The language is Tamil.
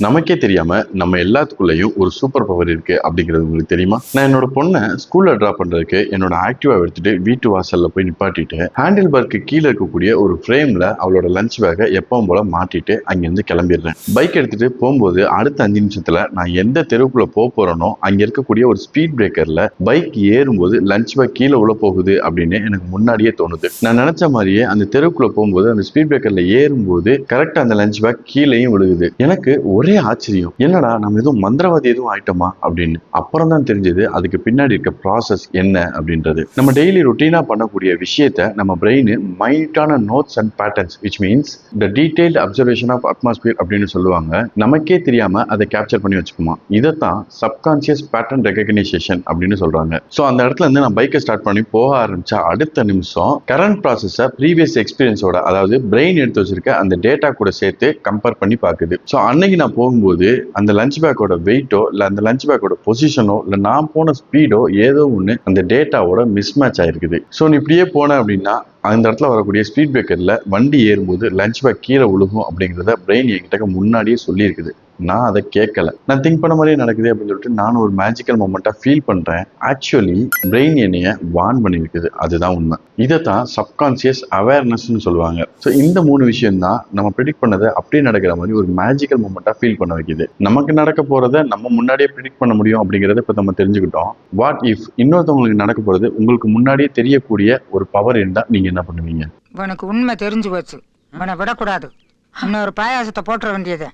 நமக்கே தெரியாம நம்ம எல்லாத்துக்குள்ளேயும் ஒரு சூப்பர் பவர் இருக்கு அப்படிங்கிறது உங்களுக்கு தெரியுமா? நான் என்னோட பொண்ணை ஸ்கூல்ல டிராப் பண்றதுக்கு என்னோட ஆக்டிவா எடுத்துட்டு வீட்டு வாசல்ல போய் நிப்பாட்டிட்டு ஹேண்டில் பார்க்கு கீழே இருக்கக்கூடிய ஒரு ஃப்ரேம்ல அவளோட லஞ்ச் பேக்கை எப்பவும் போல மாட்டிட்டு அங்கிருந்து கிளம்பிடுறேன். பைக் எடுத்துட்டு போகும்போது அடுத்த 5 நிமிஷத்துல நான் எந்த தெருவுக்குள்ள போறேனோ அங்க இருக்கக்கூடிய ஒரு ஸ்பீட் பிரேக்கர்ல பைக் ஏறும்போது லஞ்ச் பேக் கீழே உள்ள போகுது அப்படின்னு எனக்கு முன்னாடியே தோணுது. நான் நினைச்ச மாதிரியே அந்த தெருவுக்குள்ள போகும்போது அந்த ஸ்பீட் பிரேக்கர்ல ஏறும்போது கரெக்டா அந்த லஞ்ச் பேக் கீழேயும் விழுகுது. எனக்கு ஒரே ஆச்சரியம், என்னடா நம்ம எதுவும் மந்திரவாதி எதுவும் ஆயிட்டோமா அப்படின்னு. அப்புறம் தான் தெரிஞ்சது அதுக்கு பின்னாடி இருக்க ப்ராசஸ் என்ன அப்படின்றது. நம்ம டெய்லி ரொட்டீனா பண்ணக்கூடிய விஷயத்த நம்ம பிரெயின் மைட்டான notes and patterns which means the detailed observation of atmosphere அப்படின்னு சொல்லுவாங்க. நமக்கே தெரியாம அதை கேப்சர் பண்ணி வச்சுக்குமா. இதைத்தான் சப்கான்சியஸ் பேட்டர்ன் ரெகக்னைசேஷன் அப்படின்னு சொல்றாங்க. ஸோ அந்த இடத்துல இருந்து நான் பைக்கை ஸ்டார்ட் பண்ணி போக ஆரம்பிச்சா அடுத்த நிமிஷம் கரண்ட் ப்ராசஸை ப்ரீவியஸ் எக்ஸ்பீரியன்ஸோட, அதாவது பிரெயின் எடுத்து வச்சிருக்க அந்த டேட்டா கூட சேர்த்து கம்பேர் பண்ணி பார்க்குது. ஸோ அன்னைக்கு நான் போகும்போது அந்த லஞ்ச் பேக்கோட வெயிட்டோ இல்ல அந்த லஞ்ச் பேக்கோட பொசிஷனோ இல்ல நான் போன ஸ்பீடோ ஏதோ ஒண்ணு அந்த டேட்டாவோட மிஸ் மேட்ச் ஆயிருக்குது. ஸோ நீ இப்படியே போன அப்படின்னா அந்த இடத்துல வரக்கூடிய ஸ்பீட் பிரேக்கர்ல வண்டி ஏறும்போது லஞ்ச் பேக் கீழே விழுகும் அப்படிங்கிறத பிரெயின் என்கிட்ட முன்னாடியே சொல்லியிருக்குது. நான் அதை கேட்கல. நான் திங்க் பண்ண மாதிரியே நடக்குது அப்படின்னு சொல்லிட்டு நான் ஒரு மேஜிக்கல் மொமெண்டா ஃபீல் பண்றேன். ஆக்சுவலி பிரெயின் என்னைய வார்ன் பண்ணியிருக்குது. அதுதான் உண்மை. இதைத்தான் சப்கான்சியஸ் அவேர்னஸ்ன்னு சொல்லுவாங்க. ஸோ இந்த 3 விஷயம் தான் நம்ம ப்ரிடிக்ட் பண்ணதை அப்படியே நடக்கிற மாதிரி ஒரு மேஜிக்கல் மொமெண்டா ஃபீல் பண்ண வைக்குது. நமக்கு நடக்க போறதை நம்ம முன்னாடியே ப்ரிடிக்ட் பண்ண முடியும் அப்படிங்கிறத இப்போ நம்ம தெரிஞ்சுக்கிட்டோம். வாட் இஃப் இன்னொருத்தவங்களுக்கு நடக்க போறது உங்களுக்கு முன்னாடியே தெரியக்கூடிய ஒரு பவர் இருந்தா நீங்க என்ன பண்ணுவீங்க? உனக்கு உண்மை தெரிஞ்சு போச்சு, உன்னை விடக்கூடாது. இன்னொரு பாயாசத்தை போட்டுற வேண்டியது.